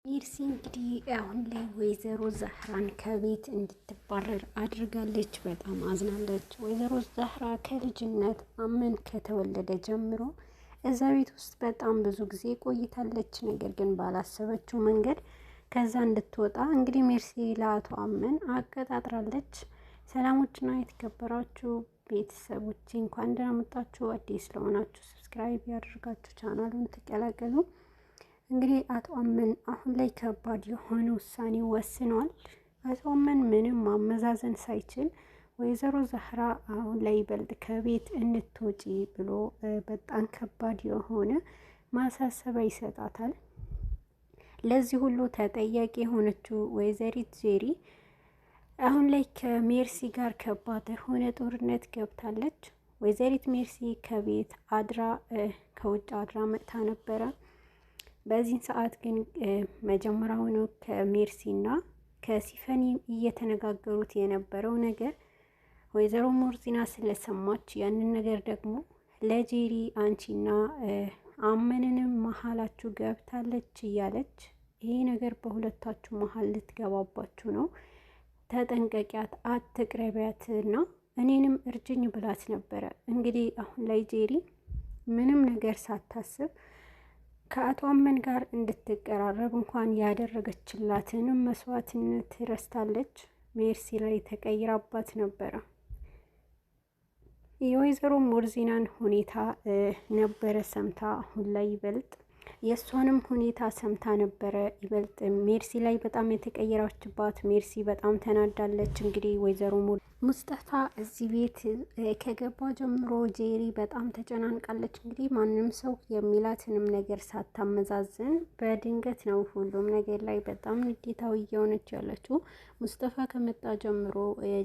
ሜርሲ እንግዲህ አሁን ላይ ወይዘሮ ዛህራን ከቤት እንድትባረር አድርጋለች። በጣም አዝናለች። ወይዘሮ ዛህራ ከልጅነት አመን ከተወለደ ጀምሮ እዛ ቤት ውስጥ በጣም ብዙ ጊዜ ቆይታለች። ነገር ግን ባላሰበችው መንገድ ከዛ እንድትወጣ እንግዲህ ሜርሲ ለአቶ አመን አቀጣጥራለች። ሰላሞችና የተከበራችሁ ቤተሰቦች እንኳን ደህና መጣችሁ። አዲስ ለሆናችሁ ሰብስክራይብ ያደርጋችሁ ቻናሉን ተቀላቀሉ። እንግዲህ አቶ አመን አሁን ላይ ከባድ የሆነ ውሳኔ ወስኗል። አቶ አመን ምንም ማመዛዘን ሳይችል ወይዘሮ ዛህራ አሁን ላይ ይበልጥ ከቤት እንድትወጪ ብሎ በጣም ከባድ የሆነ ማሳሰቢያ ይሰጣታል። ለዚህ ሁሉ ተጠያቂ የሆነችው ወይዘሪት ጄሪ አሁን ላይ ከሜርሲ ጋር ከባድ የሆነ ጦርነት ገብታለች። ወይዘሪት ሜርሲ ከቤት አድራ ከውጭ አድራ መጥታ ነበረ። በዚህ ሰዓት ግን መጀመሪያውኑ ከሜርሲና ከሲፈኒ እየተነጋገሩት የነበረው ነገር ወይዘሮ ሞርዚና ስለሰማች ያንን ነገር ደግሞ ለጄሪ አንቺና አመንንም መሀላችሁ ገብታለች እያለች ይሄ ነገር በሁለታችሁ መሀል ልትገባባችሁ ነው፣ ተጠንቀቂያት፣ አትቅረቢያት እና እኔንም እርጅኝ ብላት ነበረ። እንግዲህ አሁን ላይ ጄሪ ምንም ነገር ሳታስብ ከአቶ አመን ጋር እንድትቀራረብ እንኳን ያደረገችላትንም መስዋዕትነት ረስታለች። ሜርሲ ላይ ተቀይራባት ነበረ። የወይዘሮ ሞርዚናን ሁኔታ ነበረ ሰምታ አሁን ላይ ይበልጥ የእሷንም ሁኔታ ሰምታ ነበረ ይበልጥ ሜርሲ ላይ በጣም የተቀየራችባት። ሜርሲ በጣም ተናዳለች። እንግዲህ ወይዘሮ ሙስጠፋ እዚህ ቤት ከገባ ጀምሮ ጄሪ በጣም ተጨናንቃለች። እንግዲህ ማንም ሰው የሚላትንም ነገር ሳታመዛዝን በድንገት ነው ሁሉም ነገር ላይ በጣም ንዴታዊ እየሆነች ያለችው። ሙስጠፋ ከመጣ ጀምሮ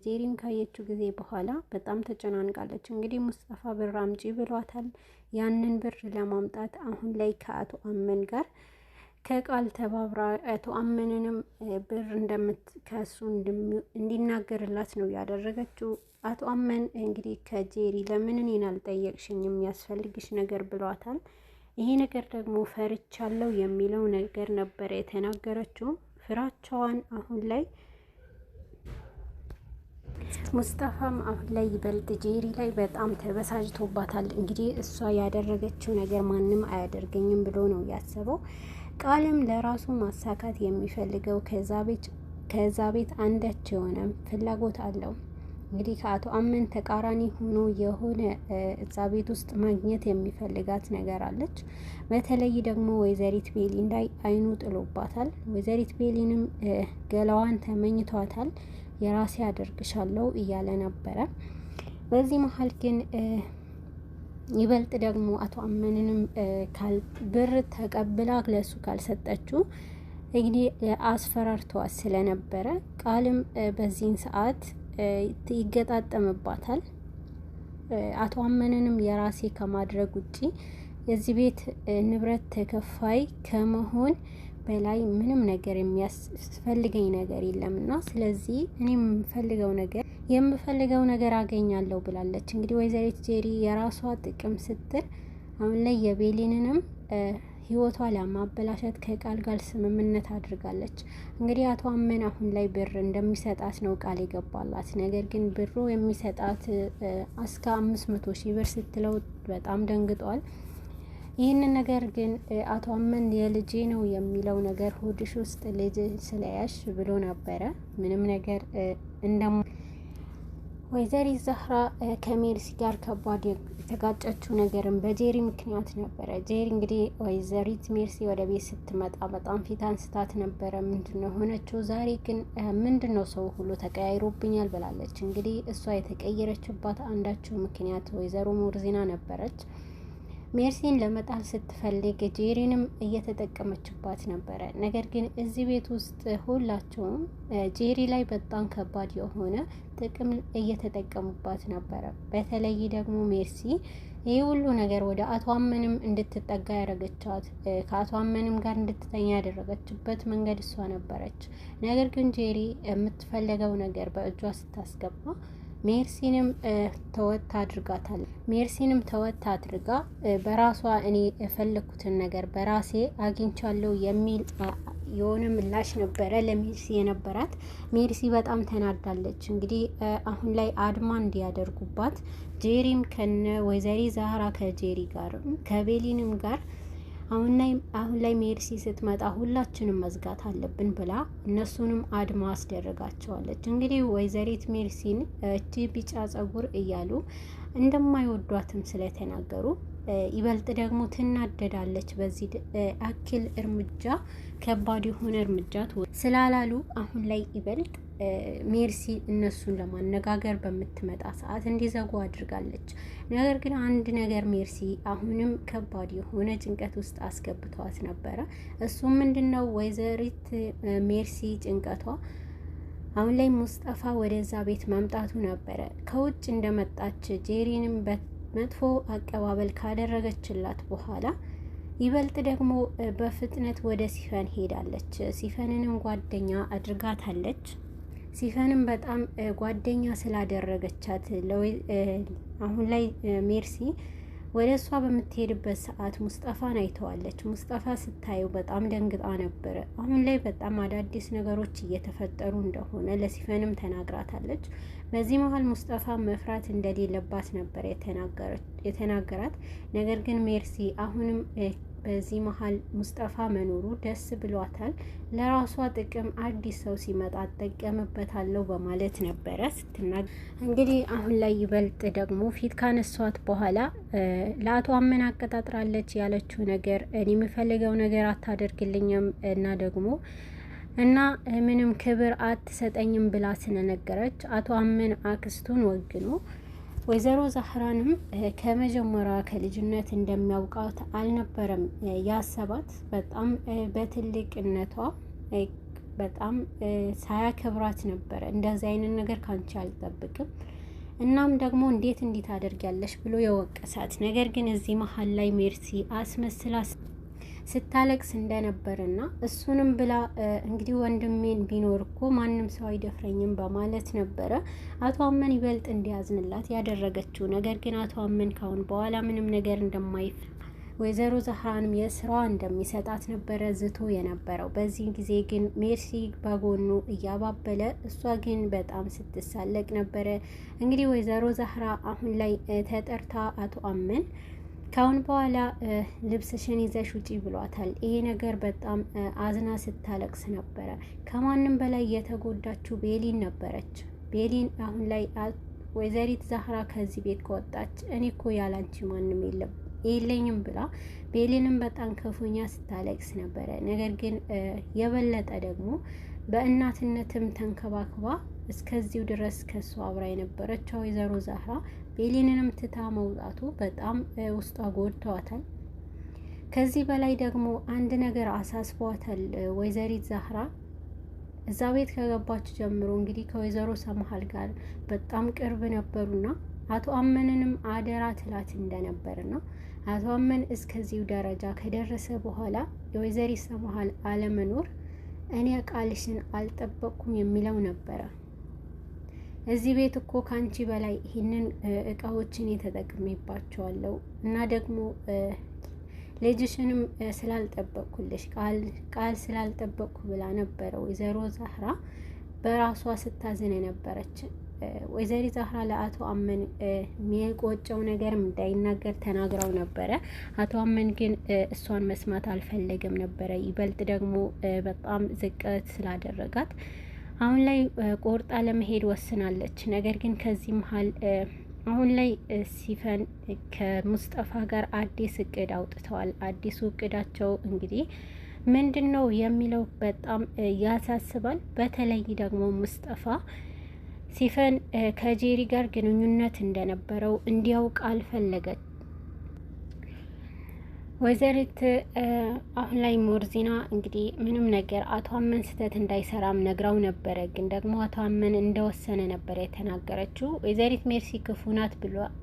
ጄሪን ካየችው ጊዜ በኋላ በጣም ተጨናንቃለች። እንግዲህ ሙስጠፋ ብር አምጪ ብሏታል። ያንን ብር ለማምጣት አሁን ላይ ከአቶ አመን ጋር ከቃል ተባብራ አቶ አመንንም ብር ከሱ እንዲናገርላት ነው ያደረገችው። አቶ አመን እንግዲህ ከጄሪ ለምን እኔን አልጠየቅሽኝም የሚያስፈልግሽ ነገር ብሏታል። ይሄ ነገር ደግሞ ፈርቻለሁ የሚለው ነገር ነበረ የተናገረችው። ፍራቻዋን አሁን ላይ ሙስጠፋም አሁን ላይ ይበልጥ ጄሪ ላይ በጣም ተበሳጭቶባታል። እንግዲህ እሷ ያደረገችው ነገር ማንም አያደርገኝም ብሎ ነው ያሰበው። ቃልም ለራሱ ማሳካት የሚፈልገው ከዛ ቤት አንዳች የሆነ ፍላጎት አለው። እንግዲህ ከአቶ አመን ተቃራኒ ሆኖ የሆነ እዛ ቤት ውስጥ ማግኘት የሚፈልጋት ነገር አለች። በተለይ ደግሞ ወይዘሪት ቤሊን ላይ አይኑ ጥሎባታል። ወይዘሪት ቤሊንም ገላዋን ተመኝቷታል። የራሴ አደርግሻለሁ እያለ ነበረ። በዚህ መሀል ግን ይበልጥ ደግሞ አቶ አመንንም ብር ተቀብላ ለሱ ካልሰጠችው እንግዲህ አስፈራርተዋት ስለነበረ ቃልም በዚህን ሰዓት ይገጣጠምባታል። አቶ አመንንም የራሴ ከማድረግ ውጪ የዚህ ቤት ንብረት ተከፋይ ከመሆን በላይ ምንም ነገር የሚያስፈልገኝ ነገር የለምና ስለዚህ እኔ የምፈልገው ነገር አገኛለሁ ብላለች። እንግዲህ ወይዘሪት ጄሪ የራሷ ጥቅም ስትል አሁን ላይ የቤሊንንም ህይወቷ ለማበላሸት ከቃል ጋር ስምምነት አድርጋለች። እንግዲህ አቶ አመን አሁን ላይ ብር እንደሚሰጣት ነው ቃል የገባላት። ነገር ግን ብሩ የሚሰጣት እስከ 500,000 ብር ስትለው በጣም ደንግጧል። ይህንን ነገር ግን አቶ አመን የልጄ ነው የሚለው ነገር ሆድሽ ውስጥ ልጅ ስለያሽ ብሎ ነበረ። ምንም ነገር ወይዘሪት ዛህራ ከሜርሲ ጋር ከባድ የተጋጨችው ነገርም በጄሪ ምክንያት ነበረ። ጄሪ እንግዲህ ወይዘሪት ሜርሲ ወደ ቤት ስትመጣ በጣም ፊት አንስታት ነበረ። ምንድነው ሆነችው? ዛሬ ግን ምንድነው ሰው ሁሉ ተቀያይሮብኛል ብላለች። እንግዲህ እሷ የተቀየረችባት አንዳቸው ምክንያት ወይዘሮ ሞርዚና ነበረች። ሜርሲን ለመጣል ስትፈልግ ጄሪንም እየተጠቀመችባት ነበረ። ነገር ግን እዚህ ቤት ውስጥ ሁላቸውም ጄሪ ላይ በጣም ከባድ የሆነ ጥቅም እየተጠቀሙባት ነበረ። በተለይ ደግሞ ሜርሲ ይህ ሁሉ ነገር ወደ አቶ አመንም እንድትጠጋ ያደረገቻት፣ ከአቶ አመንም ጋር እንድትተኛ ያደረገችበት መንገድ እሷ ነበረች። ነገር ግን ጄሪ የምትፈልገው ነገር በእጇ ስታስገባ ሜርሲንም ተወት አድርጋታል። ሜርሲንም ተወት አድርጋ በራሷ እኔ የፈለኩትን ነገር በራሴ አግኝቻለሁ የሚል የሆነ ምላሽ ነበረ ለሜርሲ የነበራት። ሜርሲ በጣም ተናዳለች። እንግዲህ አሁን ላይ አድማ እንዲያደርጉባት ጄሪም ከነ ወይዘሪ ዛህራ ከጄሪ ጋር ከቤሊንም ጋር አሁን ላይ ሜርሲ ስትመጣ ሁላችንም መዝጋት አለብን ብላ እነሱንም አድማ አስደረጋቸዋለች። እንግዲህ ወይዘሪት ሜርሲን እቺ ቢጫ ጸጉር እያሉ እንደማይወዷትም ስለተናገሩ ይበልጥ ደግሞ ትናደዳለች። በዚህ አክል እርምጃ ከባድ የሆነ እርምጃ ስላላሉ አሁን ላይ ይበልጥ ሜርሲ እነሱን ለማነጋገር በምትመጣ ሰዓት እንዲዘጉ አድርጋለች። ነገር ግን አንድ ነገር ሜርሲ አሁንም ከባድ የሆነ ጭንቀት ውስጥ አስገብተዋት ነበረ። እሱም ምንድነው? ወይዘሪት ሜርሲ ጭንቀቷ አሁን ላይ ሙስጠፋ ወደዛ ቤት መምጣቱ ነበረ። ከውጭ እንደመጣች ጄሪንም መጥፎ አቀባበል ካደረገችላት በኋላ ይበልጥ ደግሞ በፍጥነት ወደ ሲፈን ሄዳለች። ሲፈንንም ጓደኛ አድርጋታለች። ሲፈንም በጣም ጓደኛ ስላደረገቻት አሁን ላይ ሜርሲ ወደ እሷ በምትሄድበት ሰዓት ሙስጠፋን አይተዋለች። ሙስጠፋ ስታየው በጣም ደንግጣ ነበረ። አሁን ላይ በጣም አዳዲስ ነገሮች እየተፈጠሩ እንደሆነ ለሲፈንም ተናግራታለች። በዚህ መሀል ሙስጠፋ መፍራት እንደሌለባት ነበር የተናገራት። ነገር ግን ሜርሲ አሁንም በዚህ መሀል ሙስጠፋ መኖሩ ደስ ብሏታል። ለራሷ ጥቅም አዲስ ሰው ሲመጣ እጠቀምበታለሁ በማለት ነበረ ስትናገር። እንግዲህ አሁን ላይ ይበልጥ ደግሞ ፊት ካነሷት በኋላ ለአቶ አመን አቀጣጥራለች ያለችው ነገር እኔ የምፈልገው ነገር አታደርግልኝም እና ምንም ክብር አትሰጠኝም ብላ ስለነገረች አቶ አመን አክስቱን ወግኖ ወይዘሮ ዛህራንም ከመጀመሪያ ከልጅነት እንደሚያውቃት አልነበረም ያሰባት። በጣም በትልቅነቷ በጣም ሳያከብራት ነበረ። እንደዚህ አይነት ነገር ካንቺ አልጠብቅም፣ እናም ደግሞ እንዴት ታደርጊያለሽ ብሎ የወቀሳት። ነገር ግን እዚህ መሀል ላይ ሜርሲ አስመስላ ስታለቅስ እንደነበርና እሱንም ብላ እንግዲህ ወንድሜን ቢኖር እኮ ማንም ሰው አይደፍረኝም በማለት ነበረ አቶ አመን ይበልጥ እንዲያዝንላት ያደረገችው። ነገር ግን አቶ አመን ካሁን በኋላ ምንም ነገር ወይዘሮ ዛህራንም የስራዋ እንደሚሰጣት ነበረ ዝቶ የነበረው። በዚህ ጊዜ ግን ሜርሲ በጎኑ እያባበለ እሷ ግን በጣም ስትሳለቅ ነበረ። እንግዲህ ወይዘሮ ዛህራ አሁን ላይ ተጠርታ አቶ አመን ካሁን በኋላ ልብስሽን ይዘሽ ውጪ ብሏታል። ይሄ ነገር በጣም አዝና ስታለቅስ ነበረ። ከማንም በላይ የተጎዳችው ቤሊን ነበረች። ቤሊን አሁን ላይ ወይዘሪት ዛህራ ከዚህ ቤት ከወጣች እኔ እኮ ያላንቺ ማንም የለኝም ብላ ቤሊንም በጣም ክፉኛ ስታለቅስ ነበረ። ነገር ግን የበለጠ ደግሞ በእናትነትም ተንከባክባ እስከዚሁ ድረስ ከሷ አብራ የነበረችው ወይዘሮ ዛህራ ቤሊንንም ትታ መውጣቱ በጣም ውስጧ ጎድተዋታል። ከዚህ በላይ ደግሞ አንድ ነገር አሳስቧታል። ወይዘሪት ዛህራ እዛ ቤት ከገባች ጀምሮ እንግዲህ ከወይዘሮ ሰምሃል ጋር በጣም ቅርብ ነበሩና አቶ አመንንም አደራ ትላት እንደነበርና አቶ አመን እስከዚሁ ደረጃ ከደረሰ በኋላ የወይዘሪት ሰምሃል አለመኖር እኔ ቃልሽን አልጠበቅኩም የሚለው ነበረ። እዚህ ቤት እኮ ካንቺ በላይ ይህንን እቃዎችን የተጠቅሜባቸዋለሁ እና ደግሞ ልጅሽንም ስላልጠበቅኩልሽ ቃል ስላልጠበቅኩ ብላ ነበረ ወይዘሮ ዛህራ በራሷ ስታዝን የነበረች። ወይዘሪ ዛህራ ለአቶ አመን የሚቆጨው ነገር እንዳይናገር ተናግራው ነበረ። አቶ አመን ግን እሷን መስማት አልፈለገም ነበረ። ይበልጥ ደግሞ በጣም ዝቅት ስላደረጋት አሁን ላይ ቆርጣ ለመሄድ ወስናለች። ነገር ግን ከዚህ መሀል አሁን ላይ ሲፈን ከሙስጠፋ ጋር አዲስ እቅድ አውጥተዋል። አዲሱ እቅዳቸው እንግዲህ ምንድን ነው የሚለው በጣም ያሳስባል። በተለይ ደግሞ ሙስጠፋ ሲፈን ከጄሪ ጋር ግንኙነት እንደነበረው እንዲያውቅ አልፈለገች። ወይዘሪት አሁን ላይ ሞርዚና እንግዲህ ምንም ነገር አቶ አመን ስህተት እንዳይሰራም ነግራው ነበረ። ግን ደግሞ አቶ አመን እንደወሰነ ነበረ የተናገረችው። ወይዘሪት ሜርሲ ክፉ ናት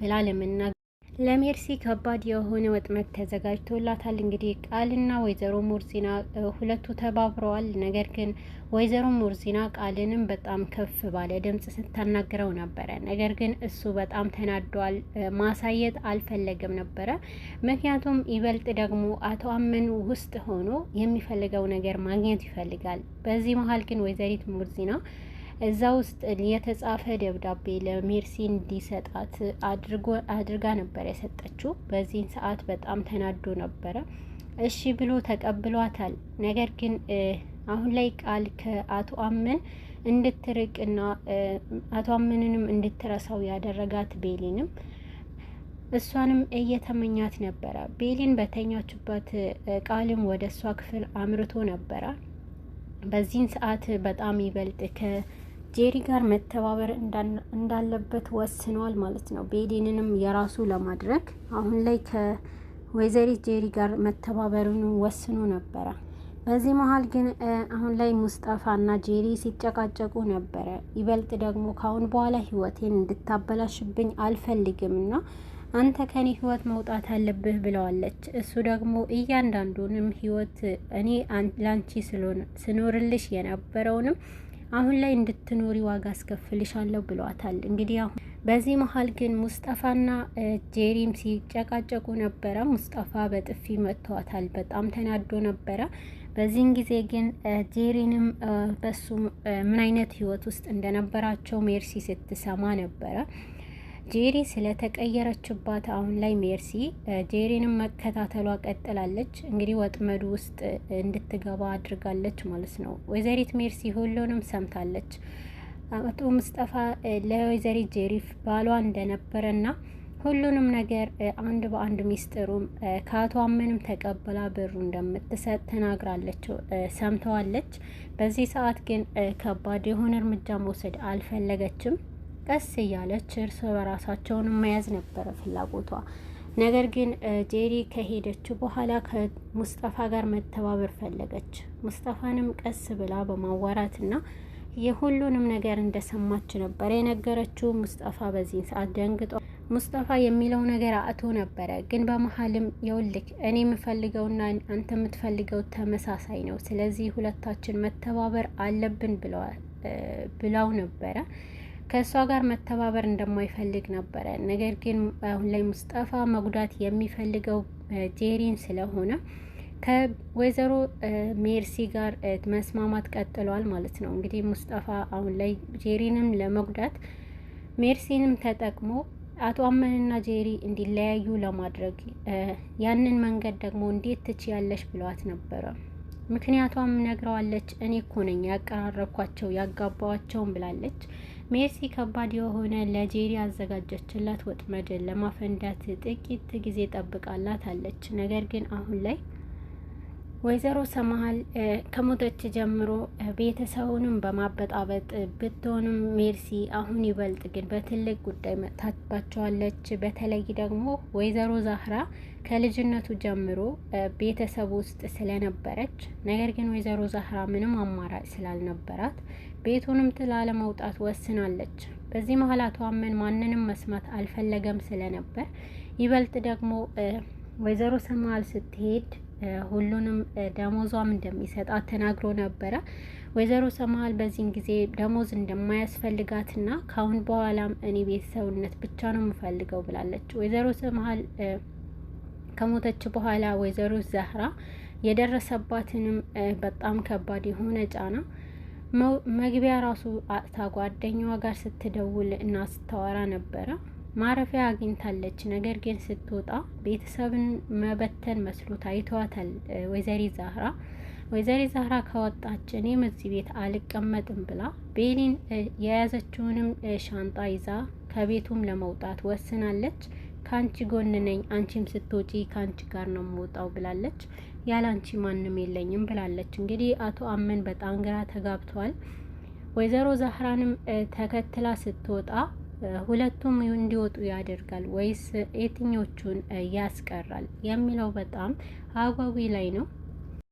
ብላ ለመናገር ለሜርሲ ከባድ የሆነ ወጥመድ ተዘጋጅቶላታል። እንግዲህ ቃልና ወይዘሮ ሙርዚና ሁለቱ ተባብረዋል። ነገር ግን ወይዘሮ ሙርዚና ቃልንም በጣም ከፍ ባለ ድምጽ ስታናግረው ነበረ። ነገር ግን እሱ በጣም ተናዷል። ማሳየት አልፈለገም ነበረ። ምክንያቱም ይበልጥ ደግሞ አቶ አመን ውስጥ ሆኖ የሚፈልገው ነገር ማግኘት ይፈልጋል። በዚህ መሀል ግን ወይዘሪት ሙርዚና እዛ ውስጥ የተጻፈ ደብዳቤ ለሜርሲ እንዲሰጣት አድርጋ ነበር የሰጠችው። በዚህን ሰዓት በጣም ተናዶ ነበረ። እሺ ብሎ ተቀብሏታል። ነገር ግን አሁን ላይ ቃል ከአቶ አመን እንድትርቅና አቶ አመንንም እንድትረሳው ያደረጋት ቤሊንም እሷንም እየተመኛት ነበረ። ቤሊን በተኛችበት ቃልም ወደ እሷ ክፍል አምርቶ ነበረ። በዚህን ሰዓት በጣም ይበልጥ ከጄሪ ጋር መተባበር እንዳለበት ወስኗል ማለት ነው። ቤሊንንም የራሱ ለማድረግ አሁን ላይ ከወይዘሪት ጄሪ ጋር መተባበሩን ወስኖ ነበረ። በዚህ መሀል ግን አሁን ላይ ሙስጠፋ እና ጄሪ ሲጨቃጨቁ ነበረ። ይበልጥ ደግሞ ካሁን በኋላ ህይወቴን እንድታበላሽብኝ አልፈልግም እና አንተ ከኔ ህይወት መውጣት አለብህ ብለዋለች። እሱ ደግሞ እያንዳንዱንም ህይወት እኔ ላንቺ ስኖርልሽ የነበረውንም አሁን ላይ እንድትኖሪ ዋጋ አስከፍልሻለሁ ብሏታል። እንግዲህ አሁን በዚህ መሀል ግን ሙስጠፋና ጄሪም ሲጨቃጨቁ ነበረ። ሙስጠፋ በጥፊ መጥቷታል። በጣም ተናዶ ነበረ። በዚህን ጊዜ ግን ጄሪንም በሱ ምን አይነት ህይወት ውስጥ እንደነበራቸው ሜርሲ ስትሰማ ነበረ። ጄሪ ስለተቀየረችባት አሁን ላይ ሜርሲ ጄሪንም መከታተሏ ቀጥላለች። እንግዲህ ወጥመዱ ውስጥ እንድትገባ አድርጋለች ማለት ነው። ወይዘሪት ሜርሲ ሁሉንም ሰምታለች። አቶ ሙስጠፋ ለወይዘሪት ጄሪ ባሏ እንደነበረና ሁሉንም ነገር አንድ በአንድ ሚስጥሩም ከአቶ አመንም ተቀብላ ብሩ እንደምትሰጥ ተናግራለች፣ ሰምተዋለች። በዚህ ሰዓት ግን ከባድ የሆነ እርምጃ መውሰድ አልፈለገችም። ቀስ እያለች እርስ በራሳቸውን መያዝ ነበረ ፍላጎቷ። ነገር ግን ጄሪ ከሄደች በኋላ ከሙስጠፋ ጋር መተባበር ፈለገች። ሙስጠፋንም ቀስ ብላ በማዋራትና የሁሉንም ነገር እንደሰማች ነበር የነገረችው። ሙስጠፋ በዚህን ሰዓት ደንግጦ ሙስጠፋ የሚለው ነገር አቶ ነበረ። ግን በመሀልም የውልክ እኔ የምፈልገውና አንተ የምትፈልገው ተመሳሳይ ነው፣ ስለዚህ ሁለታችን መተባበር አለብን ብለው ነበረ። ከእሷ ጋር መተባበር እንደማይፈልግ ነበረ። ነገር ግን አሁን ላይ ሙስጠፋ መጉዳት የሚፈልገው ጄሪን ስለሆነ ከወይዘሮ ሜርሲ ጋር መስማማት ቀጥሏል ማለት ነው። እንግዲህ ሙስጠፋ አሁን ላይ ጄሪንም ለመጉዳት ሜርሲንም ተጠቅሞ አቶ አመንና ጄሪ እንዲለያዩ ለማድረግ ያንን መንገድ ደግሞ እንዴት ትችያለሽ ብለዋት ነበረ። ምክንያቷም ነግረዋለች። እኔ እኮ ነኝ ያቀራረብኳቸው ያጋባዋቸውም ብላለች። ሜርሲ ከባድ የሆነ ለጄሪ ያዘጋጀችላት ወጥመድን ለማፈንዳት ጥቂት ጊዜ ጠብቃላት አለች። ነገር ግን አሁን ላይ ወይዘሮ ሰማሃል ከሞተች ጀምሮ ቤተሰቡንም በማበጣበጥ ብትሆንም ሜርሲ አሁን ይበልጥ ግን በትልቅ ጉዳይ መጥታባቸዋለች። በተለይ ደግሞ ወይዘሮ ዛህራ ከልጅነቱ ጀምሮ ቤተሰቡ ውስጥ ስለነበረች፣ ነገር ግን ወይዘሮ ዛህራ ምንም አማራጭ ስላልነበራት ቤቱንም ጥላ ለመውጣት ወስናለች። በዚህ መሀል አቶ አመን ማንንም መስማት አልፈለገም ስለነበር ይበልጥ ደግሞ ወይዘሮ ሰማሃል ስትሄድ ሁሉንም ደሞዟም እንደሚሰጣት ተናግሮ ነበረ። ወይዘሮ ሰማሃል በዚህን ጊዜ ደሞዝ እንደማያስፈልጋትና ካሁን በኋላም እኔ ቤተሰብነት ብቻ ነው የምፈልገው ብላለች። ወይዘሮ ሰማሃል ከሞተች በኋላ ወይዘሮ ዛህራ የደረሰባትንም በጣም ከባድ የሆነ ጫና መግቢያ ራሱ አጥታ ጓደኛዋ ጋር ስትደውል እና ስታወራ ነበረ። ማረፊያ አግኝታለች። ነገር ግን ስትወጣ ቤተሰብን መበተን መስሎ ታይተዋታል። ወይዘሪ ዛህራ ከወጣች እኔም እዚህ ቤት አልቀመጥም ብላ ቤሊን የያዘችውንም ሻንጣ ይዛ ከቤቱም ለመውጣት ወስናለች። ከአንቺ ጎን ነኝ፣ አንቺም ስትወጪ ከአንቺ ጋር ነው የምወጣው ብላለች። ያለ አንቺ ማንም የለኝም ብላለች። እንግዲህ አቶ አመን በጣም ግራ ተጋብተዋል። ወይዘሮ ዛህራንም ተከትላ ስትወጣ ሁለቱም እንዲወጡ ያደርጋል ወይስ የትኞቹን ያስቀራል የሚለው በጣም አጓጊ ላይ ነው።